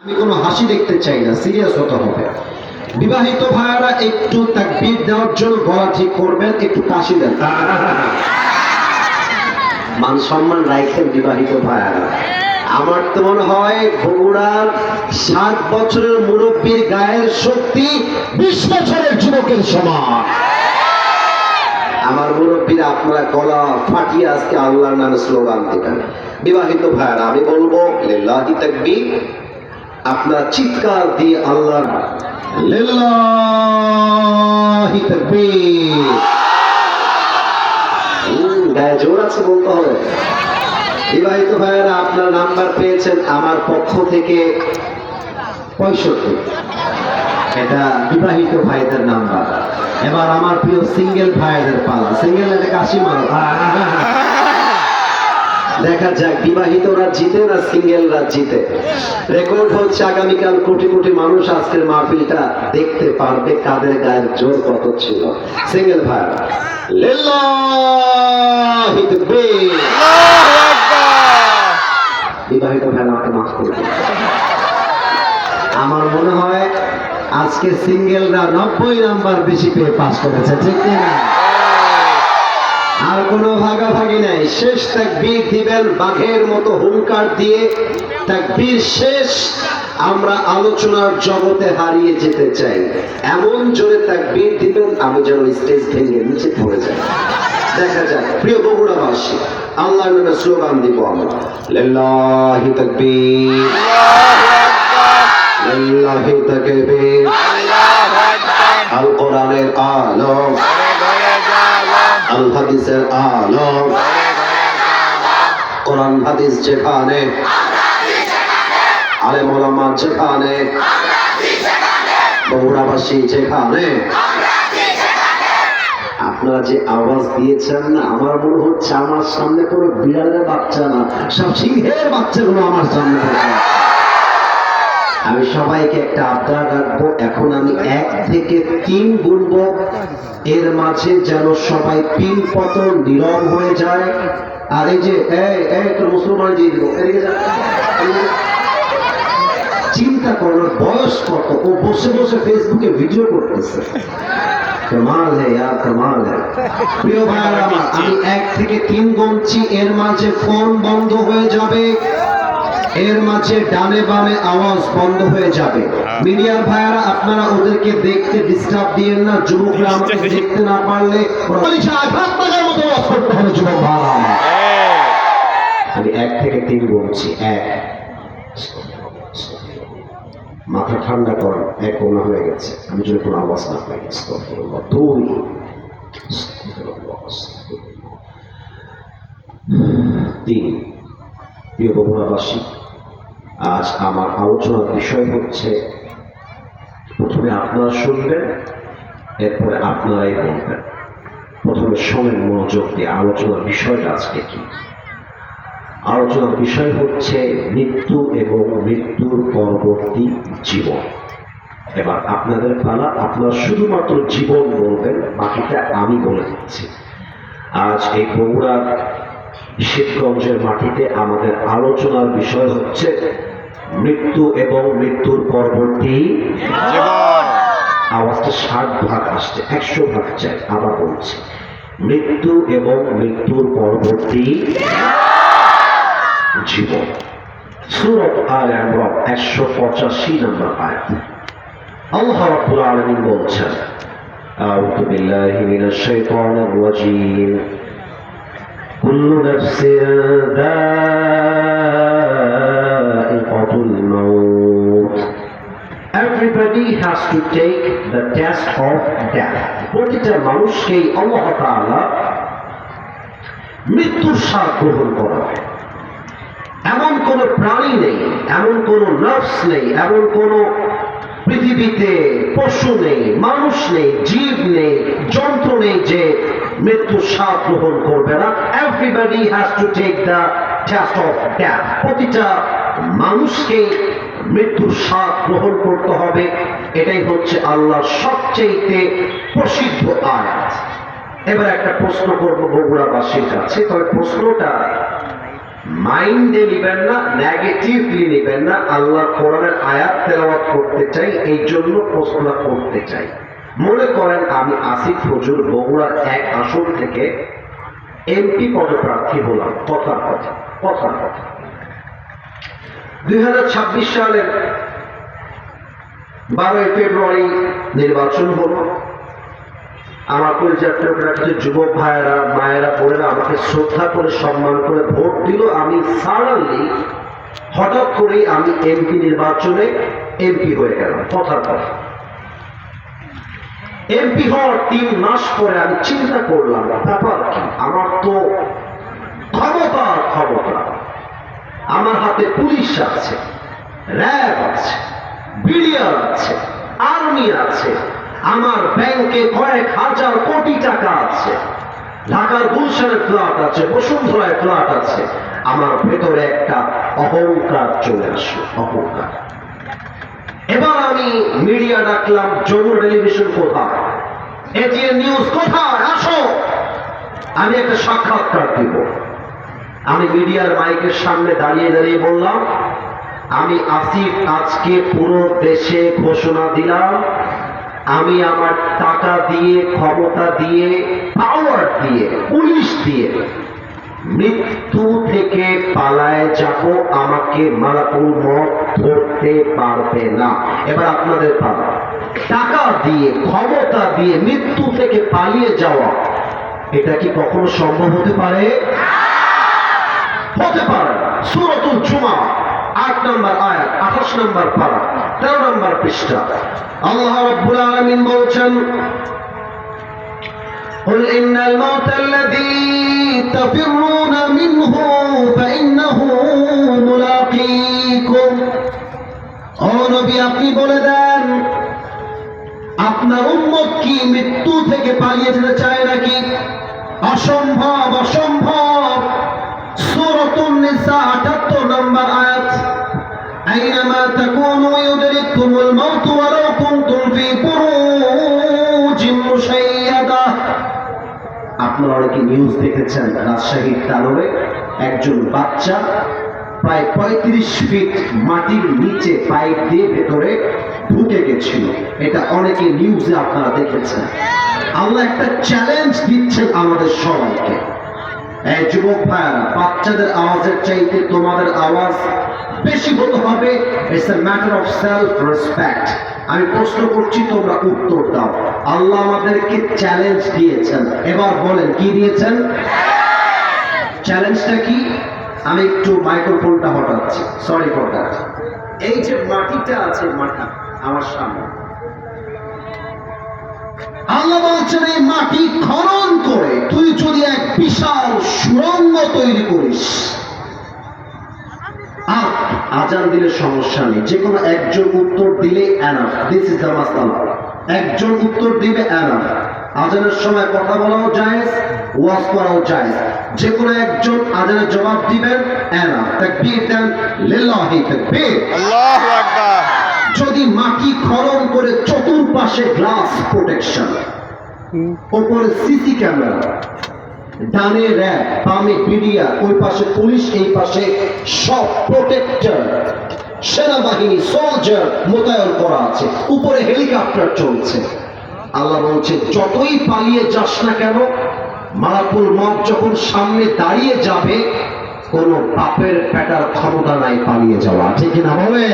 আমি কোনো হাসি দেখতে চাই না, সিরিয়াস হতে হবে। বিবাহিত ভাইয়ারা একটু তাকবীর দেওয়ার জন্য গলা ঠিক করবেন, একটু কাশি দেন। মান সম্মান রাখেন বিবাহিত ভাইয়ারা। আমার তো মনে হয় বগুড়ার 60 বছরের মুরব্বীর গায়ের শক্তি 20 বছরের যুবকের সমান। আমার মুরব্বীরা আপনারা গলা ফাটিয়ে আজকে আল্লাহর নামে স্লোগান দিবেন। বিবাহিত ভাইয়ারা আমি বলবো লিল্লাহি তাকবীর, আপনারা চিৎকার দিয়ে আল্লাহর লিল্লাহি তাকবীর। গায়ে জোর আছে বলতে হবে। বিবাহিত ভাইয়েরা আপনার নাম্বার পেয়েছেন আমার পক্ষ থেকে 65। এটা বিবাহিত ভাইদের নাম্বার। এবার আমার প্রিয় সিঙ্গেল ভাইদের পালা। সিঙ্গেল এটা কাশি মারো। দেখা যাক বিবাহিতরা জিতে না সিঙ্গেলরা জিতে। রেকর্ড হচ্ছে আগামীকাল কোটি কোটি মানুষ আজকের মাহফিলটা দেখতে পারবে কাদের গায়ের জোর কত ছিল। সিঙ্গেল ভাই লিল্লাহি তাকবীর। বিবাহিত ভাই আমাকে মাফ করবে। আমার মনে হয় আজকে সিঙ্গেলরা 90 নাম্বার বেশি পেয়ে পাস করেছে, ঠিক না? আর কোনো ভাগাভাগি নাই। শেষ তাকবীর দিবেন বাঘের মতো হুঙ্কার দিয়ে। তাকবীর শেষ, আমরা আলোচনার জগতে হারিয়ে যেতে চাই। এমন জোরে তাকবীর দিবেন আমি যেন স্টেজ ভেঙে নিচে পড়ে যাই। দেখা যাক প্রিয় বগুড়াবাসী, আল্লাহর নামে স্লোগান দিব আমরা লিল্লাহি তাকবীর, লিল্লাহি তাকবীর। আল কোরআনের আলো, আল হাদিসের আলো, কোরআন হাদিস যেখানে, আলেম ওলামা যেখানে, বগুড়াবাসী যেখানে। আপনারা যে আওয়াজ দিয়েছেন না, আমার মনে হচ্ছে আমার সামনে কোনো বিড়ালের বাচ্চা না, সব সিংহের বাচ্চাগুলো আমার সামনে। আমি সবাইকে একটা আবদার রাখবো, এখন আমি 1 থেকে 3 বলবো, এর মাঝে যেন সবাই পিন পতন নীরব হয়ে যায়। আর এই যে একটা মুসলমান দিয়ে দিব, চিন্তা করার বয়স কত, ও বসে বসে ফেসবুকে ভিডিও করতেছে। কামাল হ্যাঁ, কামাল হ্যাঁ। প্রিয় ভাইরা আমার, আমি 1 থেকে 3 গুনছি, এর মাঝে ফোন বন্ধ হয়ে যাবে, এর মাঝে ডানে বামে আওয়াজ বন্ধ হয়ে যাবে। মিডিয়ার ভাইয়ারা আপনারা ওদেরকে দেখতে ডিস্টার্ব দিয়েন না। যুবকরা আমাকে দেখতে না পারলে আঘাত লাগার মতো আওয়াজ করতে হবে যুবক ভাইরা। আমি 1 থেকে 3 বলছি। 1, মাথা ঠান্ডা করেন, 1 গোনা হয়ে গেছে, আমি যদি কোনো আওয়াজ না পাই। 2, প্রিয় বগুড়াবাসী, আজ আমার আলোচনার বিষয় হচ্ছে, প্রথমে আপনারা শুনবেন, এরপরে আপনারাই বলবেন। প্রথমে শোনেন মনোযোগ দিয়ে আলোচনার বিষয়টা আজকে কি। আলোচনার বিষয় হচ্ছে মৃত্যু এবং মৃত্যুর পরবর্তী জীবন। এবার আপনাদের পালা, আপনারা শুধুমাত্র জীবন বলবেন, বাকিটা আমি বলে দিচ্ছি। আজ এই বগুড়ার শীতগঞ্জের মাটিতে আমাদের আলোচনার বিষয় হচ্ছে মৃত্যু এবং মৃত্যুর পরবর্তী জীবন। আওয়াজটা 60 ভাগ আসছে, 100 ভাগ চাই। আবার বলছি, মৃত্যু এবং মৃত্যুর পরবর্তী জীবন। সূরা আলে ইমরান 185 নম্বর আয়াত। আল্লাহ রাব্বুল আলামিন বলছেন, আউযু বিল্লাহি মিনাশ শাইতানির রাজীম, কুল্লু নাফসিন যায়িকাতুল মাউত। Everybody has to take the test of death. প্রতিটা মানুষকেই আল্লাহ তাআলা মৃত্যুর স্বাদ গ্রহণ করাবে। এমন কোন প্রাণী নেই, এমন কোন নার্স নেই, এমন কোন পৃথিবীতে পশু নেই, মানুষ নেই, জীব নেই, যন্ত্র নেই যে মৃত্যুর স্বাদ গ্রহণ করবে না। Everybody has to take the test of death. প্রতিটা মানুষকে মৃত্যুর স্বাদ গ্রহণ করতে হবে। এটাই হচ্ছে আল্লাহর সবচেয়ে প্রসিদ্ধ আয়াত। এবার একটা প্রশ্ন করব বগুড়াবাসীর কাছে, তবে প্রশ্নটা মাইন্ডে নিবেন না, নেগেটিভলি নিবেন না। আল্লাহ কোরআনের আয়াত তেলাওয়াত করতে চাই, এই জন্য প্রশ্নটা করতে চাই। মনে করেন আমি আসিফ হুজুর বগুড়ার এক আসন থেকে এমপি পদপ্রার্থী হলাম, কথার কথা 2026 সালের 12 ফেব্রুয়ারি নির্বাচন হলো। আমার পরিচর্যা কিছু যুবক ভাইয়েরা, মায়েরা, বোনেরা আমাকে শ্রদ্ধা করে সম্মান করে ভোট দিল। আমি সাডেনলি হঠাৎ করে আমি এমপি নির্বাচনে এমপি হয়ে গেলাম, কথার কথা। এমপি হওয়ার 3 মাস পরে আমি চিন্তা করলাম, ব্যাপার কি, আমার তো ক্ষমতা, আমার হাতে পুলিশ আছে, র্যাব আছে, বিডিআর আছে, আর্মি আছে, আমার ব্যাংকে কয়েক হাজার কোটি টাকা আছে, ঢাকার গুলশানের ফ্ল্যাট আছে, বসুন্ধরায় ফ্ল্যাট আছে। আমার ভেতরে একটা অহংকার চলে আসলো, অহংকার। এবার আমি মিডিয়া ডাকলাম, যমুনা টেলিভিশন কোথায়, এটিএন নিউজ কোথায়, আসো, আমি একটা সাক্ষাৎকার দিব। আমি মিডিয়ার মাইকের সামনে দাঁড়িয়ে বললাম, আমি আসিফ আজকে পুরো দেশে ঘোষণা দিলাম, আমি আমার টাকা দিয়ে, ক্ষমতা দিয়ে, পাওয়ার দিয়ে, পুলিশ দিয়ে মৃত্যু থেকে পালায় যাব, আমাকে মালাকুল মউত ধরতে পারবে না। এবার আপনাদের পালা, টাকা দিয়ে, ক্ষমতা দিয়ে মৃত্যু থেকে পালিয়ে যাওয়া, এটা কি কখনো সম্ভব হতে পারে? হতে পারে। সূরাতুল জুমা 8 নম্বর আয়াত, 28 নম্বর পারা, 13 নম্বর পৃষ্ঠা, আল্লাহ রাব্বুল আলামিন বলছেন, قل إن الموت الذي تفرون منه فإنه ملاقيكم। ও নবী, আপনি বলে দেন, আপনার উম্মত কি মৃত্যু থেকে পালিয়ে যেতে চায় নাকি? অসম্ভব, অসম্ভব। সূরাতুন নিসা 78 নম্বর আয়াত, আইনামা তাকুনু ইউদরিকুমুল মাউত ওয়ালাউ কুনতুম ফি বুরুজিন মুশাইয়াদা। আপনারা অনেকে নিউজ দেখেছেন, রাজশাহীর তালোরে একজন বাচ্চা প্রায় 35 ফিট মাটির নিচে পাইপ দিয়ে ভেতরে ঢুকে গেছিল। এটা অনেকে নিউজে আপনারা দেখেছেন। আল্লাহ একটা চ্যালেঞ্জ দিচ্ছেন আমাদের সবাইকে। এই যুবক ভাইয়েরা, বাচ্চাদের আওয়াজের চাইতে তোমাদের আওয়াজ বেশি হতে হবে। It's a matter of self respect. আমি প্রশ্ন করছি, তোমরা উত্তর দাও। আল্লাহ আমাদেরকে চ্যালেঞ্জ দিয়েছেন, এবার বলেন কি দিয়েছেন? চ্যালেঞ্জটা কি? আমি একটু মাইক্রোফোনটা হটাচ্ছি, সরি ফর দ্যাট। এই যে মাটিটা আছে, মাটি আমার সামনে, আল্লাহ বলছেন এই মাটি খনন করে তুই যদি এক বিশাল সুড়ঙ্গ তৈরি করিস, আর আজান দিলে সমস্যা নেই, যে কোনো একজন উত্তর দিলে এনাফ। দিস ইজ দ্য মাসআলা। একজন উত্তর দিবে এনাফ। আজানের সময় কথা বলাও জায়েজ, ওয়াজ করাও জায়েজ। যে কোনো একজন আজানের জবাব দিবেন, এনাফ। তাকবীর দেন, লিল্লাহি তাকবীর, আল্লাহু আকবার। যদি মাটি খনন করে চতুর্পাশে গ্লাস প্রোটেকশন, উপরে সিসি ক্যামেরা, ডানে র্যাব, বামে বিডিআর, ওই পাশে পুলিশ, এই পাশে সব প্রোটেক্টর, সেনাবাহিনী, সোলজার মোতায়েন করা আছে, উপরে হেলিকপ্টার চলছে। আল্লাহ বলছে, যতই পালিয়ে যাস না কেন, মালাকুল মউত যখন সামনে দাঁড়িয়ে যাবে, কোন বাপের পেটার ক্ষমতা নাই পালিয়ে যাওয়া, ঠিক কিনা বলে?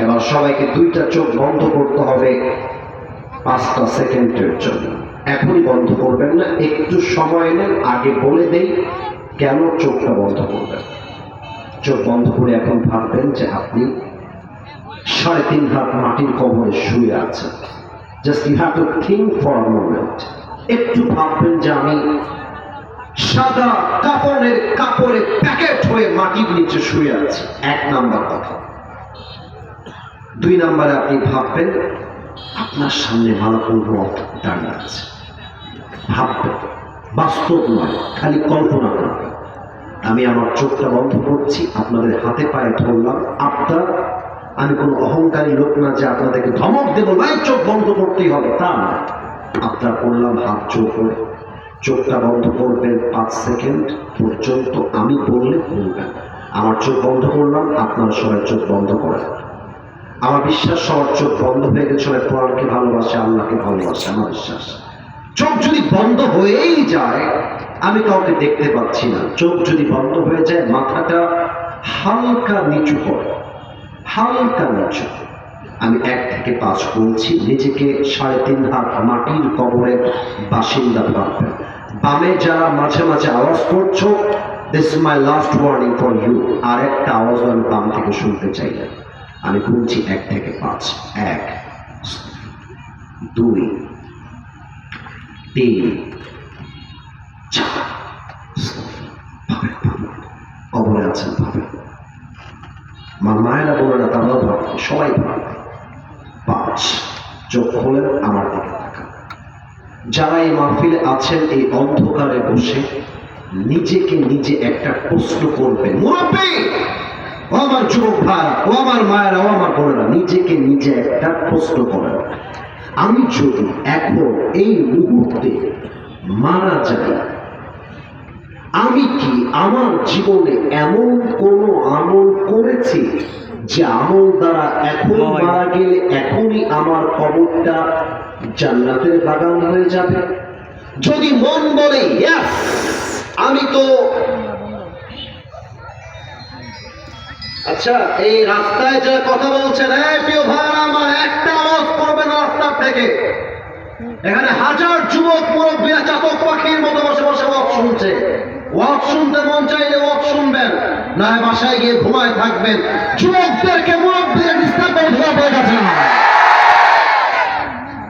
এবার সবাইকে 2টা চোখ বন্ধ করতে হবে 5টা সেকেন্ডের জন্য। এখনই বন্ধ করবেন না, একটু সময় নেন। আগে বলে দেই কেন চোখটা বন্ধ করবেন। চোখ বন্ধ করে এখন ভাববেন যে আপনি 3.5 হাত মাটির কবরে শুয়ে আছেন। Just you have to think for a moment. একটু ভাববেন যে আমি সাদা কাপড়ের কাপড়ে প্যাকেট হয়ে মাটির নিচে শুয়ে আছি। 1 নাম্বার কথা। 2 নাম্বারে আপনি ভাববেন আপনার সামনে মালাকুল মউত দাঁড়িয়ে আছে। ভাববেন, বাস্তব নয়, খালি কল্পনা করবেন। আমি আমার চোখটা বন্ধ করছি, আপনাদের হাতে পায়ে ধরলাম। আমি কোনো অহংকারী লোক না যে আপনাদেরকে ধমক দেবো, নাই চোখ বন্ধ করতেই হবে, তা না। আপনার করলাম হাত জোর করে, চোখটা বন্ধ করবেন 5 সেকেন্ড পর্যন্ত, আমি বললে বলবেন। আমার চোখ বন্ধ করলাম, আপনারা সবাই চোখ বন্ধ করেন। আমার বিশ্বাস সবার চোখ বন্ধ হয়ে গেছে, সবাই কোরআনকে ভালোবাসে, আল্লাহকে ভালোবাসে, আমার বিশ্বাস। চোখ যদি বন্ধ হয়েই যায়, আমি কাউকে দেখতে পাচ্ছি না, চোখ যদি বন্ধ হয়ে যায়, মাথাটা হালকা নিচু করে, হালকা নিচু। আমি 1 থেকে 5 বলছি, নিজেকে 3.5 হাত মাটির কবরের বাসিন্দা ভাববেন। বামে যারা মাঝে মাঝে আওয়াজ করছো, this is my last warning for you. আর একটা আওয়াজ আমি বাম থেকে শুনতে চাইলেন। আমি বলছি 1 থেকে 5। 1, 2, 3, 4। কবরে আছেন ভাবেন, আমার মায়েরা বোনেরা তারাও ভাববে, সবাই ভাববে। 5, চোখ খোলেন, আমার দিকে তাকান। যারা এই মাহফিলে আছেন, এই অন্ধকারে বসে নিজেকে নিজে একটা প্রশ্ন করবেন। মুরাব্বি, ও আমার যুবক ভাইরা, ও আমার মায়েরা, ও আমার বোনেরা, নিজেকে নিজে একটা প্রশ্ন করেন। আমি যদি এখন এই মুহূর্তে মারা যাই, আমি কি আমার জীবনে এমন কোন আমল করেছি যে আমল দ্বারা এখন মারা গেলে এখনই আমার কবরটা জান্নাতের বাগান হয়ে যাবে? যদি মন বলে ইয়েস, আমি তো, আচ্ছা এই রাস্তায় যে কথা বলছেন, প্রিয় ভাই আমার, একটা আওয়াজ করবে না রাস্তা থেকে। এখানে হাজার যুবক মুরব্বীরা চাতক পাখির মতো বসে বসে ওয়াজ শুনছে। ওয়াজ শুনতে মন চাইলে ওয়াজ শুনবেন, না বাসায় গিয়ে ঘুমায় থাকবেন। যুবকদেরকে মুরব্বীরা ডিস্টার্ব করে ধোয়া পড়ে গেছে না।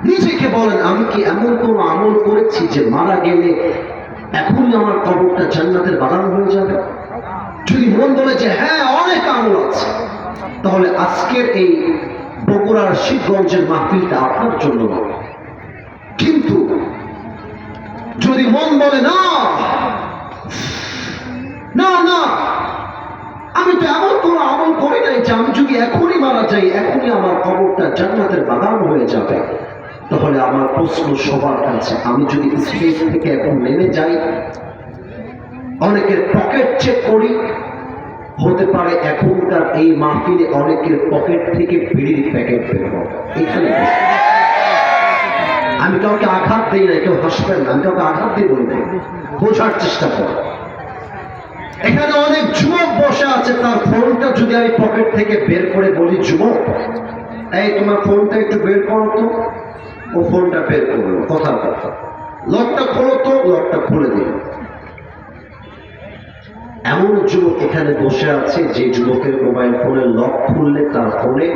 নিজেকে বলেন, আমি কি এমন কোন আমল করেছি যে মারা গেলে এখনই আমার কবরটা জান্নাতের বাগান হয়ে যাবে? যদি মন বলে যে হ্যাঁ অনেক আমল আছে, তাহলে আজকের এই বগুড়ার শিবগঞ্জের মাহফিলটা আপনার জন্য নয়। কিন্তু যদি মন বলে না না না, আমি তো এমন কোনো আমল করি নাই যে আমি যদি এখনই মারা যাই এখনই আমার কবরটা জান্নাতের বাগান হয়ে যাবে, তাহলে আমার প্রশ্ন সবার কাছে, আমি যদি স্টেজ থেকে এখন নেমে যাই, অনেকের পকেট চেক করি, হতে পারে এখনকার এই মাহফিলে অনেকের পকেট থেকে বিড়ির প্যাকেট বের হবে। এখানে আমি কাউকে আঘাত দিই না, কেউ হাসবেন না, আমি কাউকে আঘাত দিয়ে বলি নাই, বোঝার চেষ্টা কর। এখানে অনেক যুবক বসে আছে, তার ফোনটা যদি আমি পকেট থেকে বের করে বলি, যুবক এই তোমার ফোনটা একটু বের করো তো, ও ফোনটা বের করলো, কথার কথা, লকটা খোলো তো, লকটা খুলে দিল। এমন যুবক এখানে বসে আছে যে যুবকের মোবাইল ফোনের লক খুললে তার ফোনে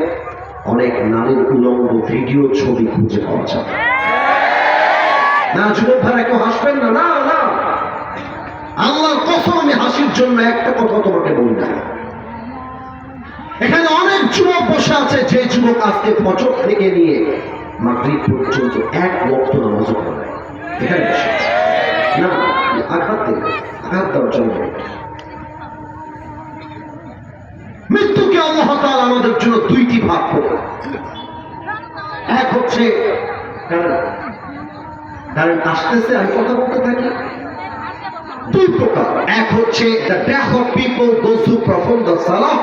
অনেক নারীর উলঙ্গ ভিডিও ছবি খুঁজে পাওয়া যাবে। না যুবক ভাইরা কেউ হাসবেন না, না না, আল্লাহর কসম আমি হাসির জন্য একটা কথা তোমাকে বলি না। এখানে অনেক যুবক বসে আছে যে যুবক আজকে ফজর থেকে নিয়ে মাগরিব পর্যন্ত 1 ওয়াক্ত নামাজও পড়ে নাই, এখানে বসে আছে। না আঘাত দেবে, আঘাত দেওয়ার জন্য। মৃত্যুকে আল্লাহ তাআলা আমাদের জন্য 2টি ভাগ করে, এক হচ্ছে কারণ আসতেছে আমি কথা বলতে থাকি, 2 প্রকার। এক হচ্ছে the death of people those who perform the salah,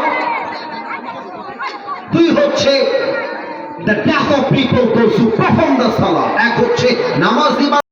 2 হচ্ছে the death of people those who perform the salah। এক হচ্ছে নামাজ